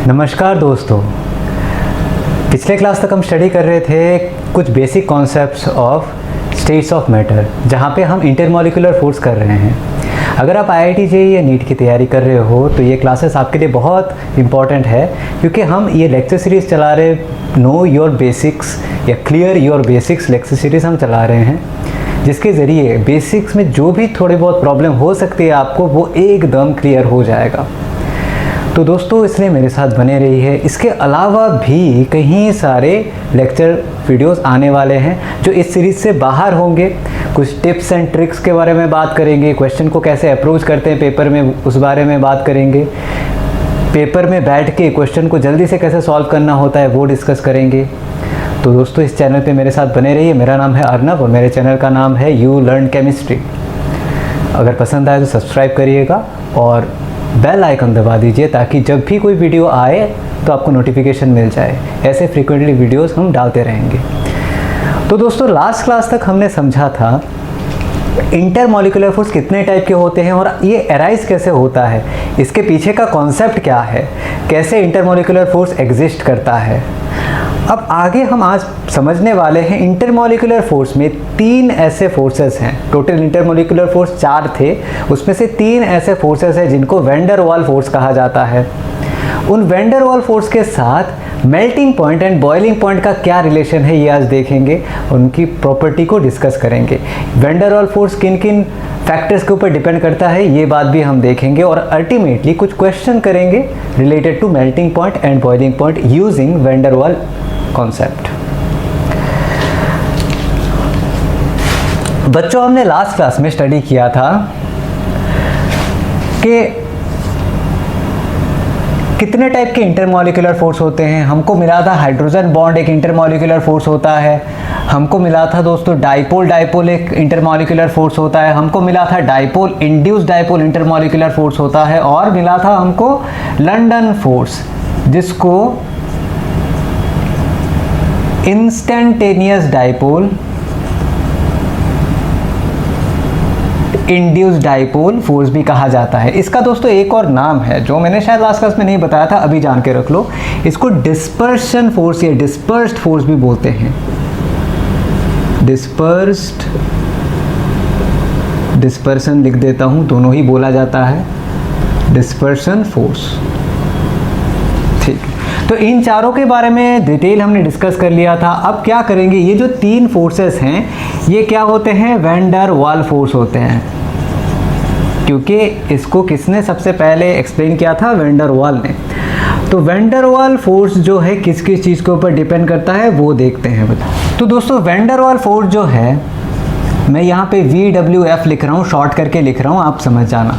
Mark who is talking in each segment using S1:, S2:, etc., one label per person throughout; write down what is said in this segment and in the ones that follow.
S1: नमस्कार दोस्तों, पिछले क्लास तक हम स्टडी कर रहे थे कुछ basic concepts of states of matter, जहाँ पे हम इंटरमॉलिक्यूलर फोर्स कर रहे हैं। अगर आप IIT JEE या नीट की तैयारी कर रहे हो तो ये क्लासेस आपके लिए बहुत इंपॉर्टेंट है, क्योंकि हम ये लेक्चर सीरीज़ चला रहे नो योर बेसिक्स या clear your basics lecture series हम चला रहे हैं, जिसके ज़रिए बेसिक्स में जो भी थोड़ी बहुत प्रॉब्लम हो सकती है आपको वो एकदम क्लियर हो जाएगा। तो दोस्तों, इसलिए मेरे साथ बने रही है। इसके अलावा भी कई सारे लेक्चर वीडियोस आने वाले हैं जो इस सीरीज़ से बाहर होंगे। कुछ टिप्स एंड ट्रिक्स के बारे में बात करेंगे, क्वेश्चन को कैसे अप्रोच करते हैं पेपर में उस बारे में बात करेंगे, पेपर में बैठ के क्वेश्चन को जल्दी से कैसे सॉल्व करना होता है वो डिस्कस करेंगे। तो दोस्तों, इस चैनल पे मेरे साथ बने रहिए। मेरा नाम है अर्नब और मेरे चैनल का नाम है यू लर्न केमिस्ट्री। अगर पसंद आए तो सब्सक्राइब करिएगा और बेल आइकन दबा दीजिए, ताकि जब भी कोई वीडियो आए तो आपको नोटिफिकेशन मिल जाए। ऐसे फ्रीक्वेंटली वीडियोस हम डालते रहेंगे। तो दोस्तों, लास्ट क्लास तक हमने समझा था इंटरमॉलिक्यूलर फोर्स कितने टाइप के होते हैं और ये अराइज कैसे होता है, इसके पीछे का कॉन्सेप्ट क्या है, कैसे इंटरमॉलिक्यूलर फोर्स एग्जिस्ट करता है। अब आगे हम आज समझने वाले हैं इंटरमॉलिक्यूलर फोर्स में तीन ऐसे फोर्सेस हैं। टोटल इंटरमॉलिक्यूलर फोर्स 4 थे, उसमें से 3 ऐसे फोर्सेस हैं जिनको वैन डर वाल फोर्स कहा जाता है। उन वैन डर वाल फोर्स के साथ melting point and boiling point का क्या रिलेशन है ये आज देखेंगे, उनकी प्रॉपर्टी को डिस्कस करेंगे। वैन डर वाल फोर्स किन किन फैक्टर्स के ऊपर डिपेंड करता है ये बात भी हम देखेंगे, और अल्टीमेटली कुछ क्वेश्चन करेंगे related to melting point and boiling point using van der Waals concept. बच्चों, हमने लास्ट क्लास में स्टडी किया था कि कितने टाइप के इंटरमॉलिक्यूलर फोर्स होते हैं। हमको मिला था हाइड्रोजन बॉन्ड एक इंटरमॉलिक्यूलर फोर्स होता है, हमको मिला था दोस्तों डाइपोल डाइपोल एक इंटरमॉलिक्यूलर फोर्स होता है, हमको मिला था dipole induced dipole intermolecular force होता है, और मिला था हमको लंदन फोर्स जिसको instantaneous dipole induced dipole force भी कहा जाता है। इसका दोस्तों एक और नाम है जो मैंने शायद लास्ट क्लास में नहीं बताया था, अभी जान के रख लो। इसको डिस्पर्शन फोर्स या डिस्पर्स्ड फोर्स भी बोलते हैं। डिस्पर्सन लिख देता हूं, दोनों ही बोला जाता है, डिस्पर्शन फोर्स। ठीक, तो इन चारों के बारे में डिटेल हमने डिस्कस कर लिया था। अब क्या करेंगे, ये जो 3 फोर्सेस हैं ये क्या होते हैं, वैन डर वाल फोर्स होते हैं, क्योंकि इसको किसने सबसे पहले एक्सप्लेन किया था, वैन डर वाल ने। तो वैन डर वाल फोर्स जो है किस किस चीज़ के ऊपर डिपेंड करता है वो देखते हैं। तो दोस्तों, वैन डर वाल फोर्स जो है, मैं यहाँ पे VWF लिख रहा हूँ, शॉर्ट करके लिख रहा हूँ, आप समझ जाना।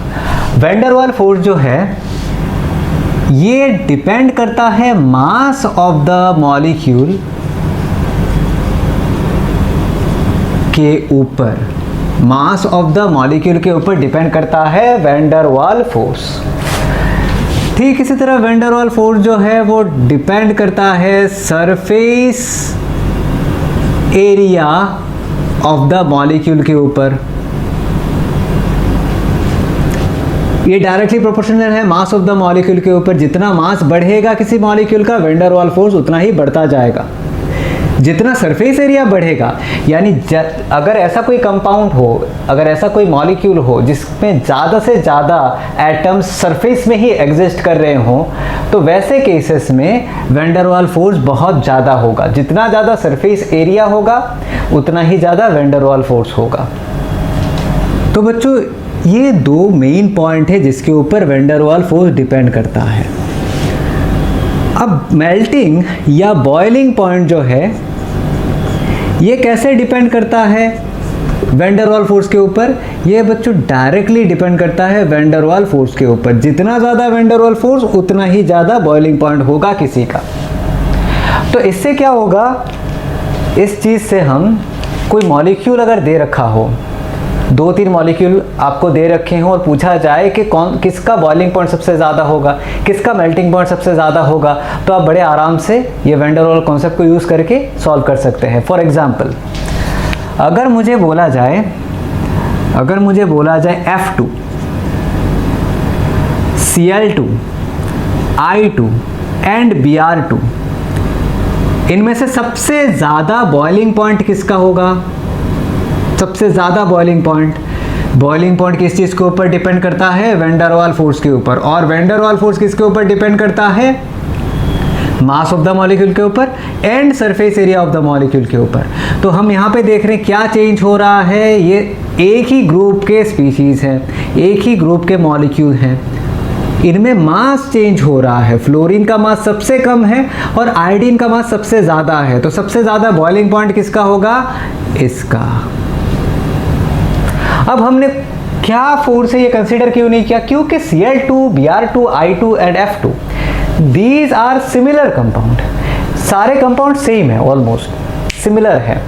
S1: वैन डर वाल फोर्स जो है ये डिपेंड करता है मास ऑफ द मॉलिक्यूल के ऊपर। मास ऑफ द मॉलिक्यूल के ऊपर डिपेंड करता है वैन डर वाल फोर्स। ठीक इसी तरह वैन डर वाल फोर्स जो है वो डिपेंड करता है surface area of the molecule के ऊपर। ये डायरेक्टली प्रोपोर्शनल है मास ऑफ द मॉलिक्यूल के ऊपर। जितना मास बढ़ेगा किसी मॉलिक्यूल का, वैन डर वाल फोर्स उतना ही बढ़ता जाएगा। जितना सरफेस एरिया बढ़ेगा, यानी अगर ऐसा कोई कंपाउंड हो, अगर ऐसा कोई मॉलिक्यूल हो जिसमें ज़्यादा से ज़्यादा एटम्स सरफेस में ही एग्जिस्ट कर रहे हों, तो वैसे केसेस में वैन डर वाल फोर्स बहुत ज़्यादा होगा। जितना ज़्यादा सरफेस एरिया होगा उतना ही ज़्यादा वैन डर वाल फोर्स होगा। तो बच्चों, ये 2 मेन पॉइंट है जिसके ऊपर वैन डर वाल फोर्स डिपेंड करता है। अब मेल्टिंग या बॉइलिंग पॉइंट जो है ये कैसे डिपेंड करता है वैन डर वाल फोर्स के ऊपर, ये बच्चों डायरेक्टली डिपेंड करता है वैन डर वाल फोर्स के ऊपर। जितना ज़्यादा वैन डर वाल फोर्स उतना ही ज़्यादा बॉइलिंग पॉइंट होगा किसी का। तो इससे क्या होगा, इस चीज़ से हम कोई मॉलिक्यूल अगर दे रखा हो, 2-3 मॉलिक्यूल आपको दे रखे हों और पूछा जाए कि किसका बॉइलिंग पॉइंट सबसे ज़्यादा होगा, किसका मेल्टिंग पॉइंट सबसे ज़्यादा होगा, तो आप बड़े आराम से ये वैन डर वाल कॉन्सेप्ट को यूज़ करके सॉल्व कर सकते हैं। फॉर एग्जांपल, अगर मुझे बोला जाए F2 Cl2 I2 and Br2, इनमें से सबसे ज़्यादा बॉइलिंग पॉइंट किसका होगा? सबसे ज़्यादा बॉइलिंग पॉइंट किस चीज़ के ऊपर डिपेंड करता है? वैन डर वाल फोर्स के ऊपर। और वैन डर वाल फोर्स किसके ऊपर डिपेंड करता है? मास ऑफ द मॉलिक्यूल के ऊपर and surface area of the molecule के ऊपर। तो हम यहाँ पे देख रहे हैं क्या चेंज हो रहा है। ये एक ही ग्रुप के स्पीशीज़ हैं, एक ही ग्रुप के मॉलिक्यूल हैं, इनमें मास चेंज हो रहा है। फ्लोरीन का मास सबसे कम है और आयोडीन का मास सबसे ज़्यादा है। तो सबसे ज़्यादा बॉइलिंग पॉइंट किसका होगा? इसका। अब हमने क्या फोर्स है ये कंसीडर क्यों नहीं किया? क्योंकि Cl2, Br2, I2 and F2 these are similar compound. सारे कंपाउंड सेम है, ऑलमोस्ट सिमिलर है।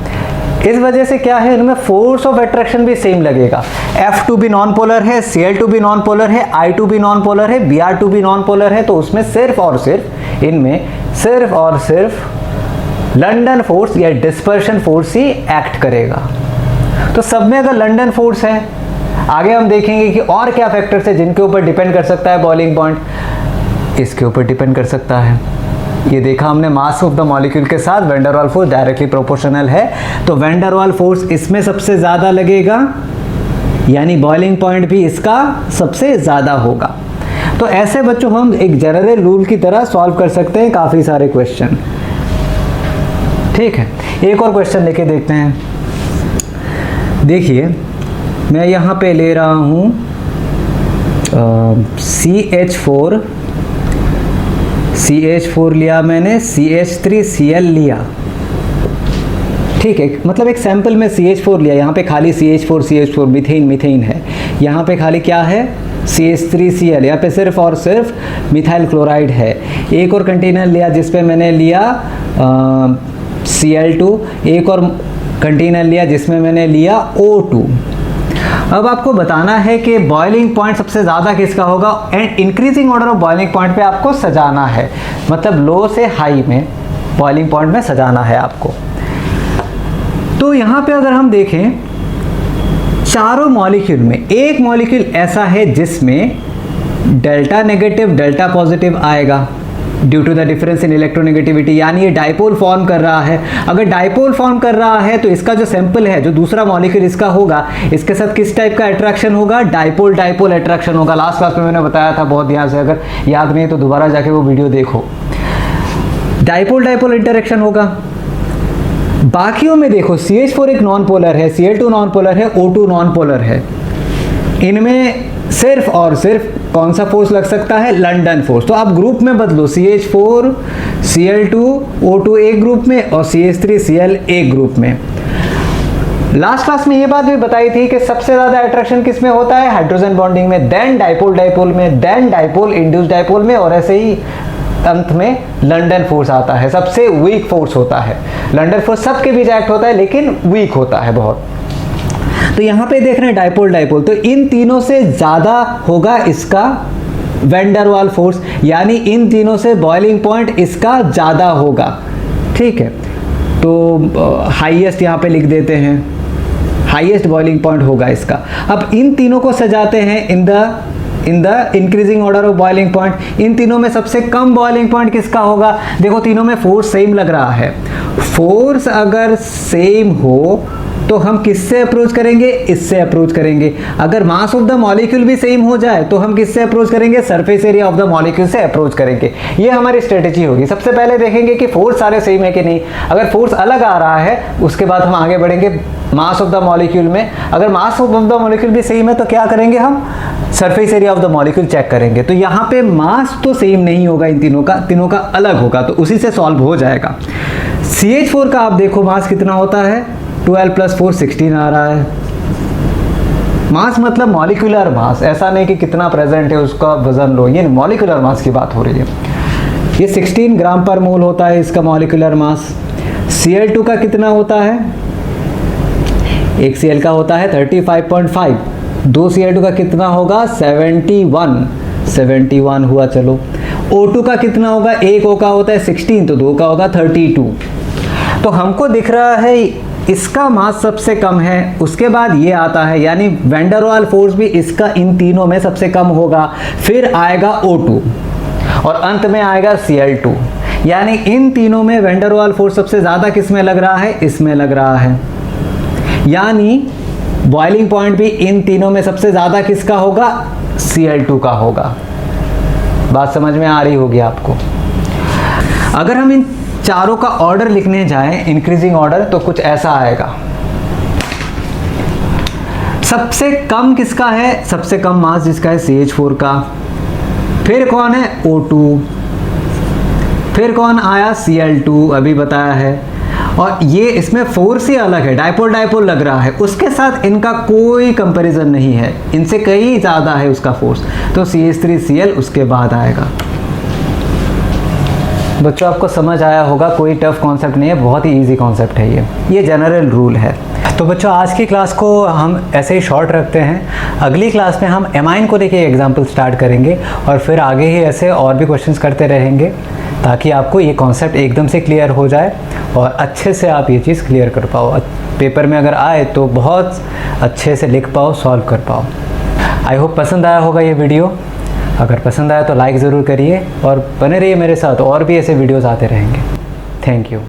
S1: इस वजह से क्या है, इनमें फोर्स ऑफ अट्रैक्शन भी सेम लगेगा। F2 भी नॉन पोलर है, Cl2 भी नॉन पोलर है, I2 भी नॉन पोलर है, Br2 भी नॉन पोलर है। तो उसमें सिर्फ और सिर्फ इनमें सिर्फ और सिर्फ लंडन फोर्स या डिस्पर्शन फोर्स ही एक्ट करेगा। तो सब में अगर लंडन फोर्स है, आगे हम देखेंगे कि और क्या फैक्टर्स है जिनके ऊपर डिपेंड कर सकता है बॉइलिंग पॉइंट। इसके ऊपर डिपेंड कर सकता है। ये देखा हमने, मास ऑफ द मॉलिक्यूल के साथ वैन डर वाल फोर्स डायरेक्टली प्रोपोर्शनल है। तो वैन डर वाल फोर्स इसमें सबसे ज़्यादा लगेगा, यानी बॉइलिंग पॉइंट भी इसका सबसे ज़्यादा होगा। तो ऐसे बच्चों हम एक जनरल रूल की तरह सॉल्व कर सकते हैं काफ़ी सारे क्वेश्चन। ठीक है, एक और क्वेश्चन लेके देखते हैं। देखिए मैं यहाँ पे ले रहा हूँ CH4 लिया मैंने, CH3Cl लिया। ठीक है, मतलब एक सैंपल में CH4 लिया, यहाँ पे खाली CH4 मीथेन है। यहाँ पे खाली क्या है? CH3Cl, यहाँ पे सिर्फ और सिर्फ मिथाइल क्लोराइड है। एक और कंटेनर लिया जिस पे मैंने लिया Cl2, एक और कंटेनर लिया जिसमें मैंने लिया O2। अब आपको बताना है कि बॉइलिंग पॉइंट सबसे ज़्यादा किसका होगा and increasing order of boiling point पे आपको सजाना है, मतलब लो से हाई में बॉइलिंग पॉइंट में सजाना है आपको। तो यहाँ पे अगर हम देखें, चारों मॉलिक्यूल में एक मॉलिक्यूल ऐसा है जिसमें डेल्टा नेगेटिव डेल्टा पॉजिटिव आएगा due to the difference in electronegativity, यानी ये डाइपोल फॉर्म कर रहा है। अगर डाइपोल फॉर्म कर रहा है तो इसका जो सैंपल है, जो दूसरा मॉलिक्यूल इसका होगा, इसके साथ किस टाइप का अट्रैक्शन होगा? डाइपोल अट्रैक्शन होगा। लास्ट क्लास में मैंने बताया था, बहुत ध्यान से, अगर याद नहीं तो दोबारा जाके वो वीडियो देखो। डाइपोल इंटरेक्शन होगा। बाकियों में देखो, CH4 एक नॉन पोलर है, Cl2 नॉन पोलर है, O2 नॉन पोलर है। इनमें सिर्फ और सिर्फ कौन सा फोर्स लग सकता है? London force. तो आप ग्रुप में बदलो, CH4, Cl2, O2 एक ग्रुप में और CH3Cl एक ग्रुप में। लास्ट क्लास में ये बात भी बताई थी कि सबसे ज्यादा अट्रैक्शन किस में होता है? हाइड्रोजन बॉन्डिंग में, देन डाइपोल में, देन डाइपोल इंड्यूस्ड डाइपोल में, और ऐसे ही अंत में लंडन फोर्स आता है। सबसे वीक फोर्स होता है लंडन फोर्स। सबके बीच एक्ट होता है लेकिन वीक होता है बहुत। तो यहाँ पे देख रहे हैं डाइपोल, तो इन तीनों से ज़्यादा होगा इसका वैन डर वाल फोर्स, यानी इन तीनों से बॉइलिंग पॉइंट इसका ज़्यादा होगा। ठीक है, तो हाईएस्ट यहाँ पे लिख देते हैं, हाईएस्ट बॉइलिंग पॉइंट होगा इसका। अब इन तीनों को सजाते हैं in the increasing order of boiling point. इन तीनों में सबसे कम बॉइलिंग पॉइंट किसका होगा? देखो तीनों में फोर्स सेम लग रहा है। फोर्स अगर सेम हो तो हम किससे अप्रोच करेंगे? इससे अप्रोच करेंगे। अगर मास ऑफ द मॉलिक्यूल भी सेम हो जाए तो हम किससे अप्रोच करेंगे? Surface area of the molecule से अप्रोच करेंगे। ये हमारी स्ट्रेटेजी होगी। सबसे पहले देखेंगे कि फोर्स सारे सेम है कि नहीं। अगर फोर्स अलग आ रहा है उसके बाद हम आगे बढ़ेंगे मास ऑफ द मॉलिक्यूल में। अगर मास ऑफ द मॉलिक्यूल भी सेम है तो क्या करेंगे? हम surface area of the molecule check करेंगे। तो यहाँ पे मास तो सेम नहीं होगा, इन तीनों का अलग होगा, तो उसी से सॉल्व हो जाएगा। CH4 का आप देखो मास कितना होता है? 12 + 4 16 आ रहा है। मास मतलब मॉलिक्यूलर मास, ऐसा नहीं कि कितना प्रेजेंट है उसका वजन लो, ये मॉलिक्यूलर मास की बात हो रही है। ये 16 ग्राम पर मोल होता है इसका मॉलिक्यूलर मास। Cl2 का कितना होता है? एक Cl का होता है 35.5, दो Cl2 का कितना होगा? 71 हुआ। चलो O2 का कितना होगा? एक O का होता है 16, तो दो का होगा 32। तो हमको दिख रहा है इसका मास सबसे कम है, उसके बाद ये आता है, यानी वैन डर वाल फोर्स भी इसका इन तीनों में सबसे कम होगा। फिर आएगा O2, और अंत में आएगा Cl2। यानी इन तीनों में वैन डर वाल फोर्स सबसे ज़्यादा किस में लग रहा है? इसमें लग रहा है। यानी बॉइलिंग पॉइंट भी इन तीनों में सबसे ज़्यादा किसका होगा? Cl2 का होगा। बात समझ में आ रही होगी आपको। अगर हम इन चारों का ऑर्डर लिखने जाएं, इंक्रीजिंग ऑर्डर, तो कुछ ऐसा आएगा। सबसे कम किसका है? सबसे कम मास जिसका है CH4 का। फिर कौन है? O2। फिर कौन आया? Cl2, अभी बताया है। और ये इसमें फोर्स ही अलग है, डाइपोल डाइपोल लग रहा है, उसके साथ इनका कोई कंपैरिजन नहीं है, इनसे कहीं ज़्यादा है उसका फोर्स, तो CH3Cl उसके बाद आएगा। बच्चों आपको समझ आया होगा, कोई टफ कॉन्सेप्ट नहीं है, बहुत ही इजी कॉन्सेप्ट है ये जनरल रूल है। तो बच्चों आज की क्लास को हम ऐसे ही शॉर्ट रखते हैं। अगली क्लास में हम एमाइन को लेके एग्जाम्पल स्टार्ट करेंगे और फिर आगे ही ऐसे और भी क्वेश्चंस करते रहेंगे, ताकि आपको ये कॉन्सेप्ट एकदम से क्लियर हो जाए और अच्छे से आप ये चीज़ क्लियर कर पाओ। पेपर में अगर आए तो बहुत अच्छे से लिख पाओ, सॉल्व कर पाओ। आई होप पसंद आया होगा ये वीडियो। अगर पसंद आया तो लाइक ज़रूर करिए और बने रहिए मेरे साथ, और भी ऐसे वीडियोज़ आते रहेंगे। Thank you.